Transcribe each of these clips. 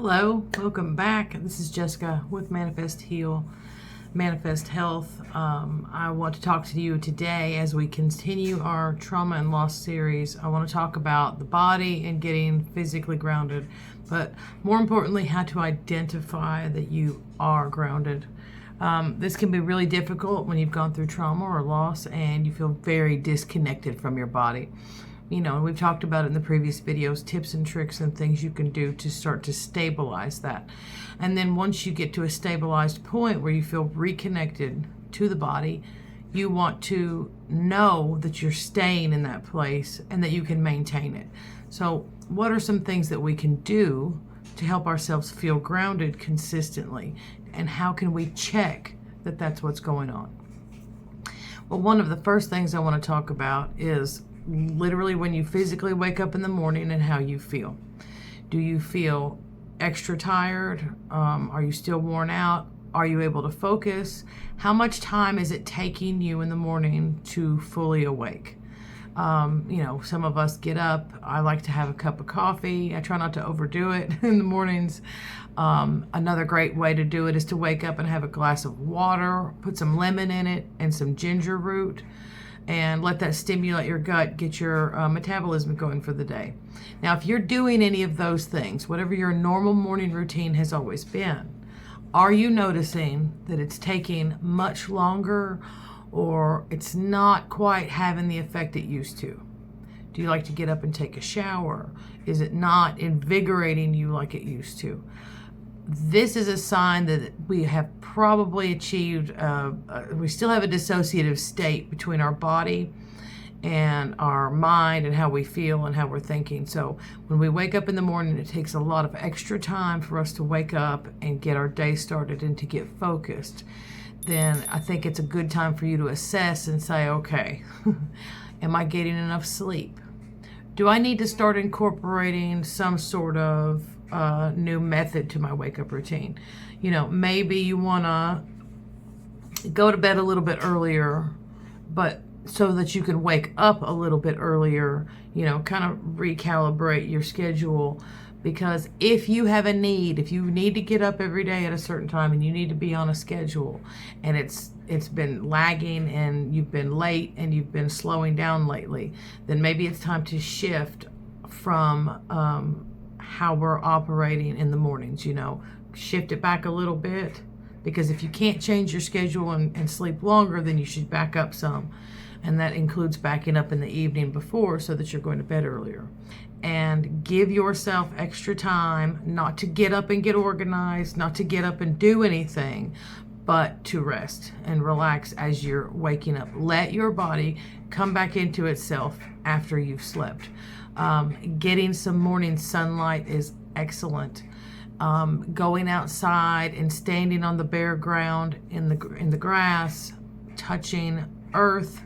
Hello, welcome back. This is Jessica with Manifest Heal, Manifest Health. I want to talk to you today as we continue our trauma and loss series. I want to talk about the body and getting physically grounded, but more importantly, how to identify that you are grounded. This can be really difficult when you've gone through trauma or loss and you feel very disconnected from your body. You know, and we've talked about it in the previous videos, tips and tricks and things you can do to start to stabilize that. And then once you get to a stabilized point where you feel reconnected to the body, you want to know that you're staying in that place and that you can maintain it. So what are some things that we can do to help ourselves feel grounded consistently? And how can we check that that's what's going on? Well, one of the first things I want to talk about is literally when you physically wake up in the morning and how you feel. Do you feel extra tired? Are you still worn out? Are you able to focus? How much time is it taking you in the morning to fully awake? Some of us get up. I like to have a cup of coffee. I try not to overdo it in the mornings. Another great way to do it is to wake up and have a glass of water, put some lemon in it and some ginger root, and let that stimulate your gut, get your metabolism going for the day. Now, if you're doing any of those things, whatever your normal morning routine has always been, are you noticing that it's taking much longer or it's not quite having the effect it used to? Do you like to get up and take a shower? Is it not invigorating you like it used to? This is a sign that we have probably achieved, we still have a dissociative state between our body and our mind and how we feel and how we're thinking. So when we wake up in the morning, it takes a lot of extra time for us to wake up and get our day started and to get focused. Then I think it's a good time for you to assess and say, okay, am I getting enough sleep? Do I need to start incorporating some sort of new method to my wake up routine? You know, maybe you want to go to bed a little bit earlier, but so that you can wake up a little bit earlier, kind of recalibrate your schedule. Because if you have a need, if you need to get up every day at a certain time and you need to be on a schedule and it's been lagging and you've been late and you've been slowing down lately, then maybe it's time to shift from how we're operating in the mornings. Shift it back a little bit, because if you can't change your schedule and sleep longer, then you should back up some. And that includes backing up in the evening before so that you're going to bed earlier. And give yourself extra time, not to get up and get organized, not to get up and do anything, but to rest and relax as you're waking up. Let your body come back into itself after you've slept. Getting some morning sunlight is excellent. Going outside and standing on the bare ground in the grass, touching earth,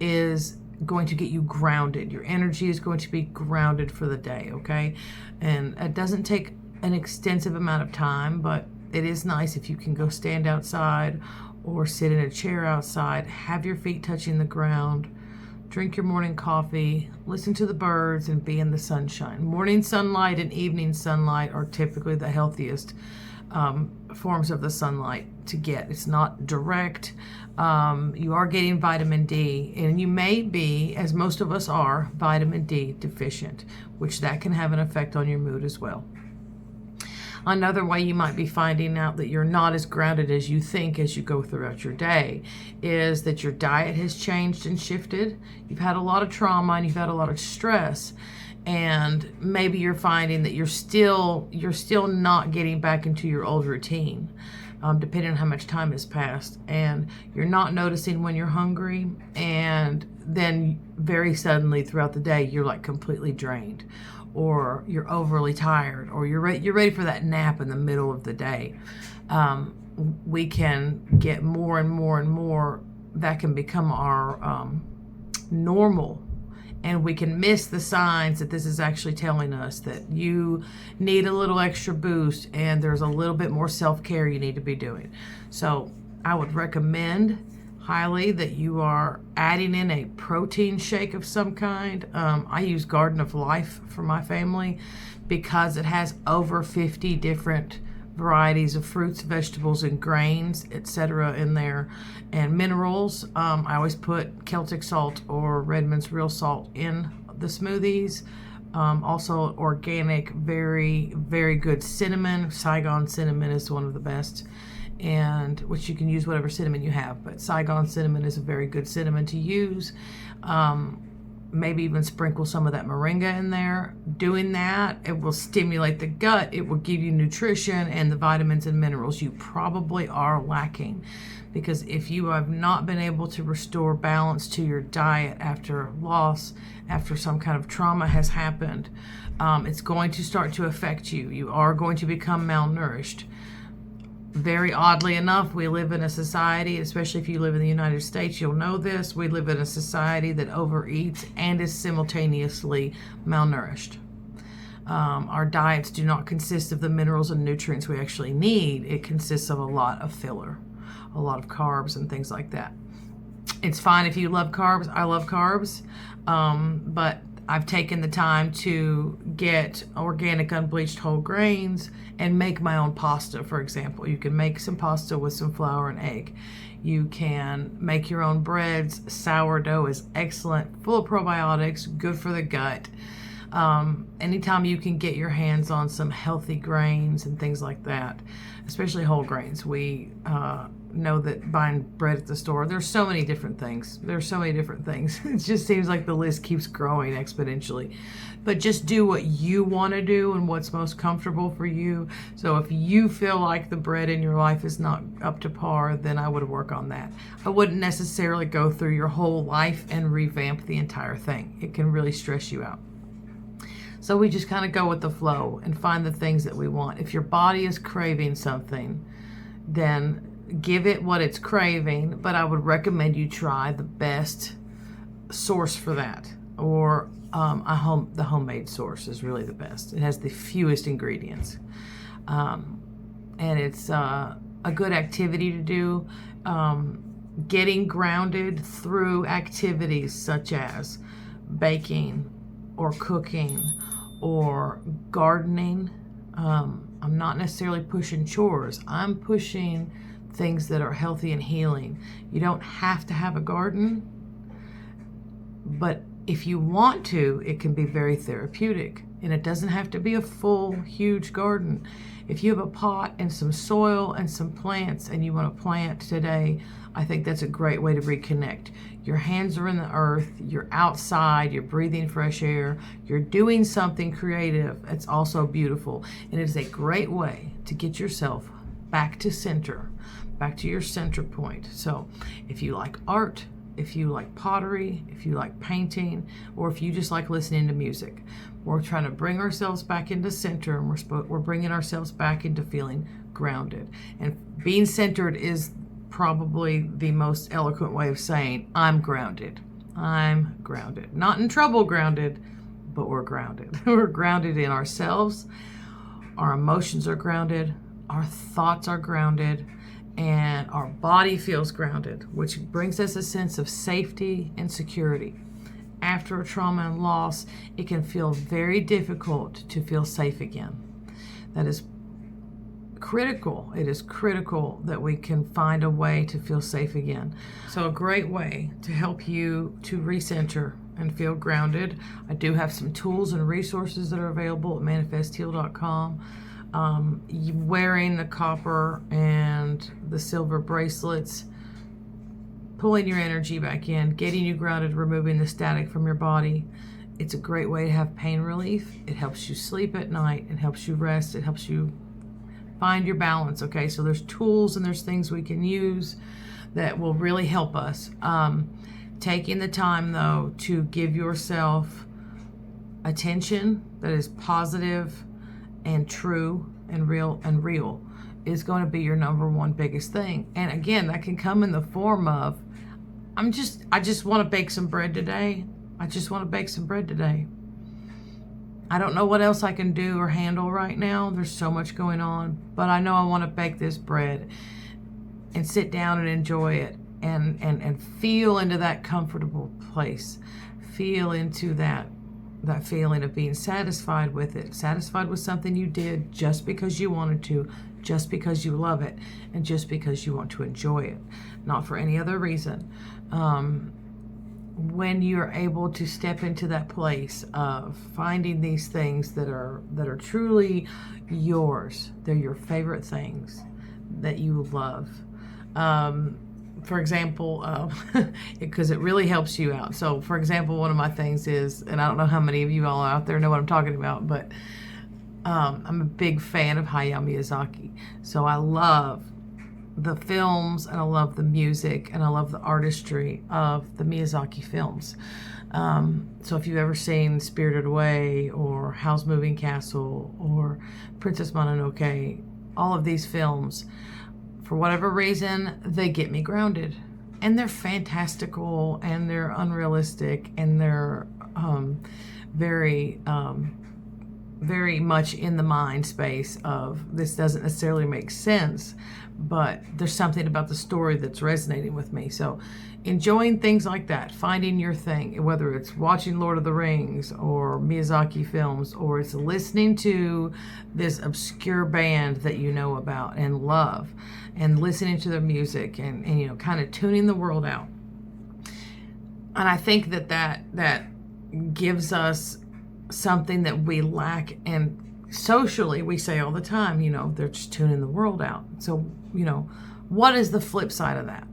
is going to get you grounded. Your energy is going to be grounded for the day, okay? And it doesn't take an extensive amount of time, but it is nice if you can go stand outside or sit in a chair outside, have your feet touching the ground, drink your morning coffee, listen to the birds, and be in the sunshine. Morning sunlight and evening sunlight are typically the healthiest forms of the sunlight to get. It's not direct. You are getting vitamin D, and you may be, as most of us are, vitamin D deficient, which that can have an effect on your mood as well. Another way you might be finding out that you're not as grounded as you think as you go throughout your day is that your diet has changed and shifted. You've had a lot of trauma and you've had a lot of stress, and maybe you're finding that you're still not getting back into your old routine, depending on how much time has passed, and you're not noticing when you're hungry, and then very suddenly throughout the day you're like completely drained, or you're overly tired, or you're ready for that nap in the middle of the day. We can get more and more and more. That can become our normal. And we can miss the signs that this is actually telling us that you need a little extra boost and there's a little bit more self-care you need to be doing. So I would recommend highly that you are adding in a protein shake of some kind. I use Garden of Life for my family because it has over 50 different varieties of fruits, vegetables, and grains, etc. in there, and minerals. I always put Celtic salt or Redmond's real salt in the smoothies. Also organic, very, very good cinnamon. Saigon cinnamon is one of the best, and which you can use whatever cinnamon you have, but Saigon cinnamon is a very good cinnamon to use. Maybe even sprinkle some of that moringa in there. Doing that, it will stimulate the gut. It will give you nutrition and the vitamins and minerals you probably are lacking. Because if you have not been able to restore balance to your diet after loss, after some kind of trauma has happened, it's going to start to affect you. You are going to become malnourished. Very oddly enough, we live in a society, especially if you live in the United States, you'll know this, we live in a society that overeats and is simultaneously malnourished. Our diets do not consist of the minerals and nutrients we actually need. It consists of a lot of filler, a lot of carbs and things like that. It's fine if you love carbs. I love carbs, but I've taken the time to get organic unbleached whole grains and make my own pasta, for example. You can make some pasta with some flour and egg. You can make your own breads. Sourdough is excellent, full of probiotics, good for the gut. Anytime you can get your hands on some healthy grains and things like that, especially whole grains. We know that buying bread at the store, there's so many different things. There's so many different things. It just seems like the list keeps growing exponentially. But just do what you want to do and what's most comfortable for you. So if you feel like the bread in your life is not up to par, then I would work on that. I wouldn't necessarily go through your whole life and revamp the entire thing. It can really stress you out. So we just kind of go with the flow and find the things that we want. If your body is craving something, then give it what it's craving, but I would recommend you try the best source for that, or the homemade source is really the best. It has the fewest ingredients, and it's a good activity to do. Getting grounded through activities such as baking or cooking or gardening. I'm not necessarily pushing chores. I'm pushing things that are healthy and healing. You don't have to have a garden, but if you want to, it can be very therapeutic. And it doesn't have to be a full, huge garden. If you have a pot and some soil and some plants and you want to plant today, I think that's a great way to reconnect. Your hands are in the earth, you're outside, you're breathing fresh air, you're doing something creative. It's also beautiful. And it is a great way to get yourself back to center, back to your center point. So if you like art, if you like pottery, if you like painting, or if you just like listening to music, we're trying to bring ourselves back into center, and we're bringing ourselves back into feeling grounded. And being centered is probably the most eloquent way of saying I'm grounded. I'm grounded. Not in trouble grounded, but we're grounded. We're grounded in ourselves. Our emotions are grounded. Our thoughts are grounded. And our body feels grounded, which brings us a sense of safety and security. After a trauma and loss, it can feel very difficult to feel safe again. That is critical. It is critical that we can find a way to feel safe again. So a great way to help you to recenter and feel grounded. I do have some tools and resources that are available at manifestheal.com. Wearing the copper and the silver bracelets, pulling your energy back in, getting you grounded, removing the static from your body. It's a great way to have pain relief. It helps you sleep at night. It helps you rest. It helps you find your balance. Okay, so there's tools and there's things we can use that will really help us. Taking the time though to give yourself attention that is positive and true and real is going to be your number one biggest thing. And again, that can come in the form of I just want to bake some bread today. I just want to bake some bread today. I don't know what else I can do or handle right now. There's so much going on, but I know I want to bake this bread and sit down and enjoy it and feel into that comfortable place. Feel into that feeling of being satisfied with it, satisfied with something you did just because you wanted to, just because you love it, and just because you want to enjoy it, not for any other reason. When you're able to step into that place of finding these things that are truly yours, they're your favorite things that you love. For example, because it really helps you out. So, for example, one of my things is, and I don't know how many of you all out there know what I'm talking about, but I'm a big fan of Hayao Miyazaki. So I love the films, and I love the music, and I love the artistry of the Miyazaki films. So if you've ever seen Spirited Away or Howl's Moving Castle or Princess Mononoke, all of these films, for whatever reason, they get me grounded. And they're fantastical, and they're unrealistic, and they're very much in the mind space of this doesn't necessarily make sense, but there's something about the story that's resonating with me. So enjoying things like that, finding your thing, whether it's watching Lord of the Rings or Miyazaki films, or it's listening to this obscure band that you know about and love, and listening to their music, and you know, kind of tuning the world out. And I think that gives us something that we lack. And socially, we say all the time, you know, they're just tuning the world out. So, you know, what is the flip side of that?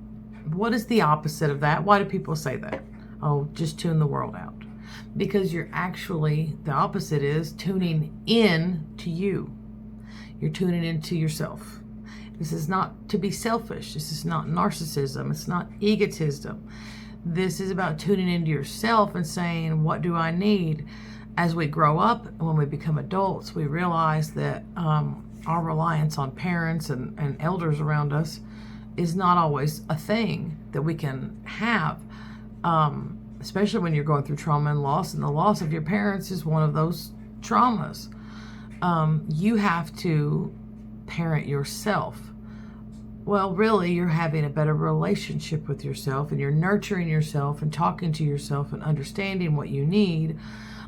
What is the opposite of that? Why do people say that? Oh, just tune the world out. Because you're actually, the opposite is tuning in to you. You're tuning into yourself. This is not to be selfish. This is not narcissism. It's not egotism. This is about tuning into yourself and saying, what do I need? As we grow up and when we become adults, we realize that our reliance on parents and elders around us is not always a thing that we can have, especially when you're going through trauma and loss, and the loss of your parents is one of those traumas. You have to parent yourself. Well, really, you're having a better relationship with yourself, and you're nurturing yourself and talking to yourself and understanding what you need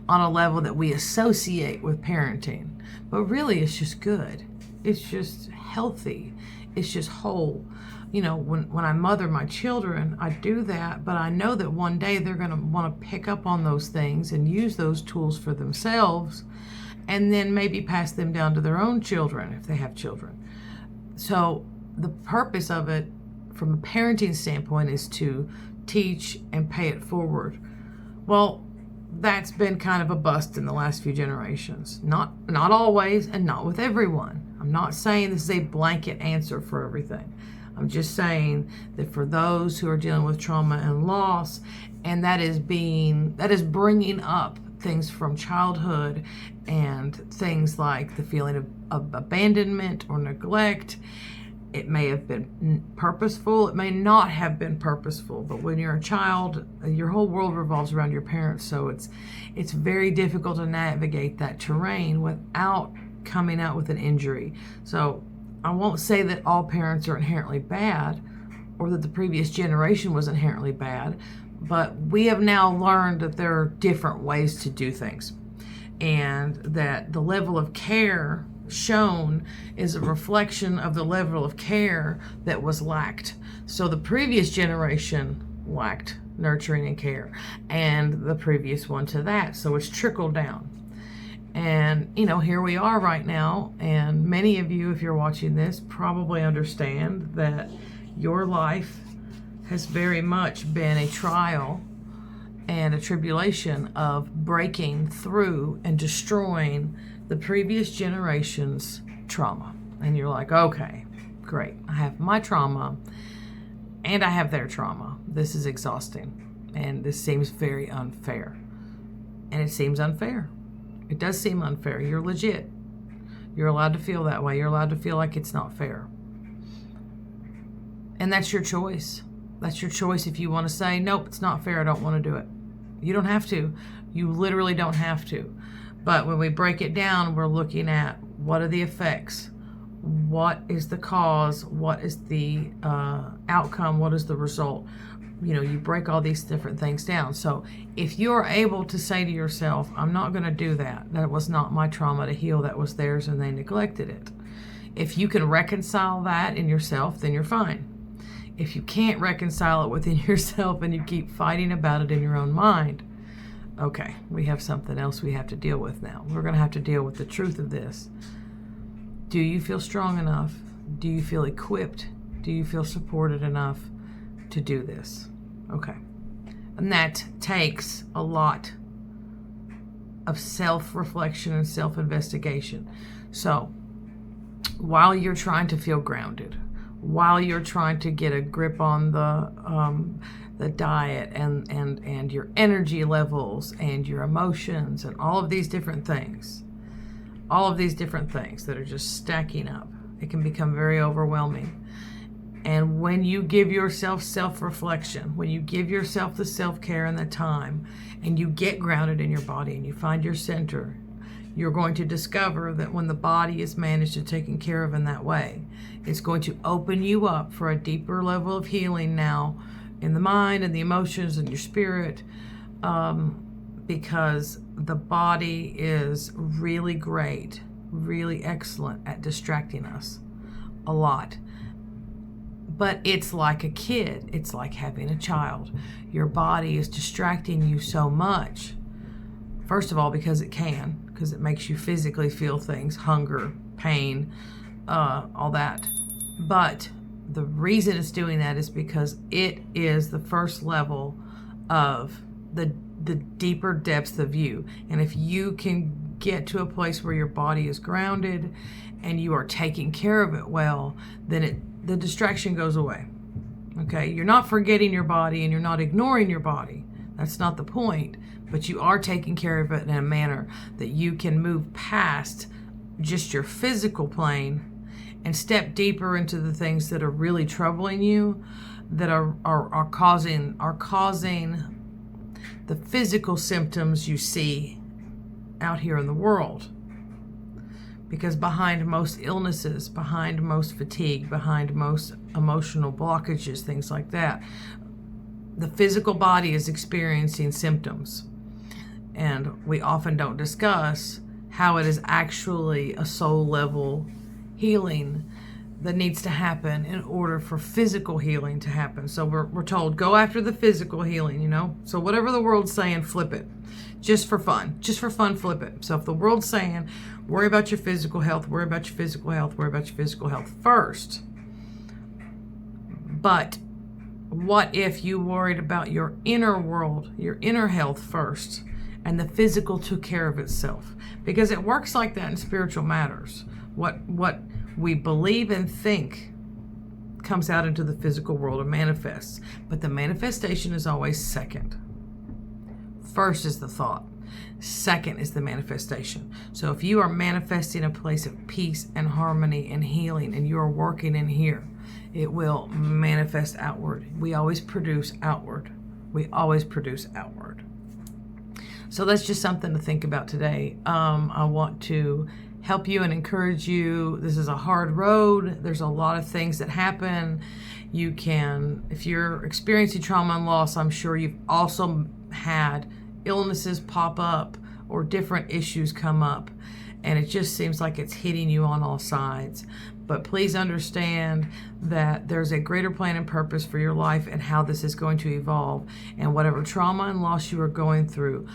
on a level that we associate with parenting. But really, it's just good. It's just healthy. It's just whole. You know, when I mother my children, I do that, but I know that one day they're going to want to pick up on those things and use those tools for themselves, and then maybe pass them down to their own children if they have children. So the purpose of it from a parenting standpoint is to teach and pay it forward. Well, that's been kind of a bust in the last few generations. Not always, and not with everyone. I'm not saying this is a blanket answer for everything. I'm just saying that for those who are dealing with trauma and loss, and that is bringing up things from childhood, and things like the feeling of abandonment or neglect. It may have been purposeful. It may not have been purposeful. But when you're a child, your whole world revolves around your parents. So it's very difficult to navigate that terrain without coming out with an injury. So I won't say that all parents are inherently bad, or that the previous generation was inherently bad. But we have now learned that there are different ways to do things, and that the level of care shown is a reflection of the level of care that was lacked. So the previous generation lacked nurturing and care, and the previous one to that. So it's trickled down. And, you know, here we are right now, and many of you, if you're watching this, probably understand that your life has very much been a trial and a tribulation of breaking through and destroying the previous generation's trauma. And you're like, okay, great. I have my trauma and I have their trauma. This is exhausting. And this seems very unfair. And it seems unfair. It does seem unfair. You're legit. You're allowed to feel that way. You're allowed to feel like it's not fair. And that's your choice. That's your choice if you want to say, nope, it's not fair. I don't want to do it. You don't have to. You literally don't have to. But when we break it down, we're looking at what are the effects? what is the cause, what is the outcome, what is the result. You break all these different things down. So if you're able to say to yourself, I'm not going to do that. That was not my trauma to heal. That was theirs and they neglected it. If you can reconcile that in yourself, then you're fine. If you can't reconcile it within yourself and you keep fighting about it in your own mind, okay, we have something else we have to deal with now. We're going to have to deal with the truth of this. Do you feel strong enough? Do you feel equipped? Do you feel supported enough to do this? Okay. And that takes a lot of self-reflection and self-investigation. So while you're trying to feel grounded, while you're trying to get a grip on the diet and your energy levels and your emotions and all of these different things that are just stacking up, it can become very overwhelming. And when you give yourself self-reflection, when you give yourself the self-care and the time, and you get grounded in your body and you find your center, you're going to discover that when the body is managed and taken care of in that way, it's going to open you up for a deeper level of healing now in the mind and the emotions and your spirit, because the body is really great, really excellent at distracting us a lot. But it's like a kid. It's like having a child. Your body is distracting you so much. First of all, because it makes you physically feel things, hunger, pain, all that. But the reason it's doing that is because it is the first level of the deeper depths of you. And if you can get to a place where your body is grounded and you are taking care of it well, then the distraction goes away. Okay, you're not forgetting your body and you're not ignoring your body. That's not the point. But you are taking care of it in a manner that you can move past just your physical plane and step deeper into the things that are really troubling you, that are causing the physical symptoms you see out here in the world. Because behind most illnesses, behind most fatigue, behind most emotional blockages, things like that, the physical body is experiencing symptoms. And we often don't discuss how it is actually a soul level healing that needs to happen in order for physical healing to happen. So we're told, go after the physical healing, So whatever the world's saying, flip it. Just for fun, flip it. So if the world's saying, worry about your physical health, worry about your physical health, worry about your physical health first. But what if you worried about your inner world, your inner health first, and the physical took care of itself? Because it works like that in spiritual matters. What we believe and think comes out into the physical world and manifests. But the manifestation is always second. First is the thought. Second is the manifestation. So if you are manifesting a place of peace and harmony and healing, and you are working in here, it will manifest outward. We always produce outward. So that's just something to think about today. I want to help you and encourage you. This is a hard road. There's a lot of things that happen. You can, if you're experiencing trauma and loss, I'm sure you've also had illnesses pop up or different issues come up, and it just seems like it's hitting you on all sides. But please understand that there's a greater plan and purpose for your life and how this is going to evolve. And whatever trauma and loss you are going through,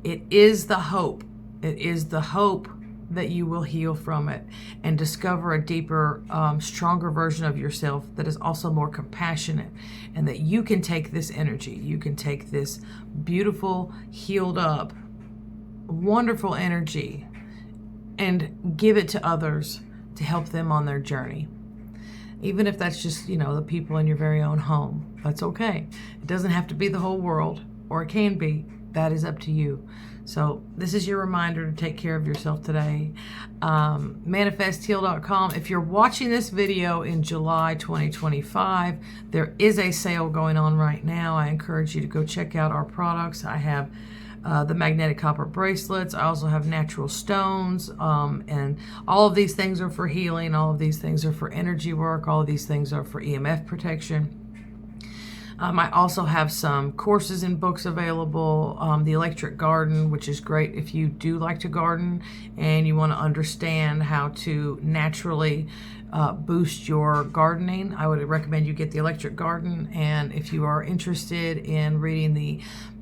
it is the hope. It is the hope that you will heal from it and discover a deeper, stronger version of yourself that is also more compassionate, and that you can take this energy, you can take this beautiful, healed up, wonderful energy and give it to others to help them on their journey. Even if that's just, the people in your very own home, that's okay. It doesn't have to be the whole world, or it can be. That is up to you. So this is your reminder to take care of yourself today. ManifestHeal.com. If you're watching this video in July 2025, there is a sale going on right now. I encourage you to go check out our products. I have the magnetic copper bracelets. I also have natural stones, and all of these things are for healing. All of these things are for energy work. All of these things are for EMF protection. I also have some courses and books available. The Electric Garden, which is great if you do like to garden and you want to understand how to naturally boost your gardening. I would recommend you get the Electric Garden. And if you are interested in reading the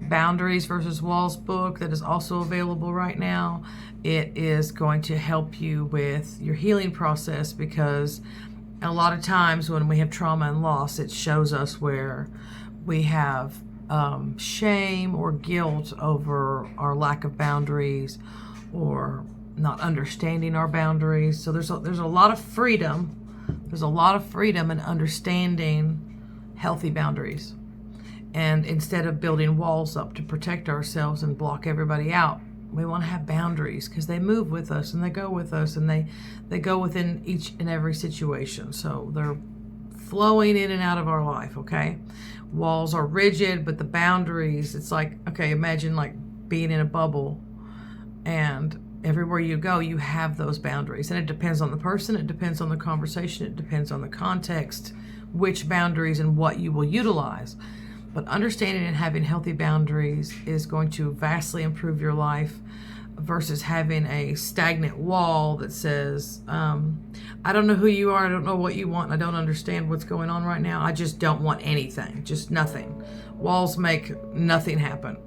Boundaries versus Walls book, that is also available right now, it is going to help you with your healing process, because a lot of times when we have trauma and loss, it shows us where we have shame or guilt over our lack of boundaries or not understanding our boundaries. So there's a lot of freedom. There's a lot of freedom in understanding healthy boundaries. And instead of building walls up to protect ourselves and block everybody out, we want to have boundaries, because they move with us and they go with us, and they go within each and every situation. So they're flowing in and out of our life, okay? Walls are rigid, but the boundaries, it's like, okay, imagine like being in a bubble, and everywhere you go, you have those boundaries. And it depends on the person, it depends on the conversation, it depends on the context, which boundaries and what you will utilize. But understanding and having healthy boundaries is going to vastly improve your life versus having a stagnant wall that says, I don't know who you are, I don't know what you want, I don't understand what's going on right now, I just don't want anything, just nothing. Walls make nothing happen.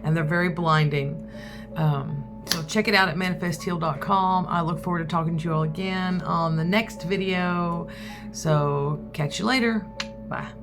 And they're very blinding. So check it out at manifestheal.com. I look forward to talking to you all again on the next video. So catch you later. Bye.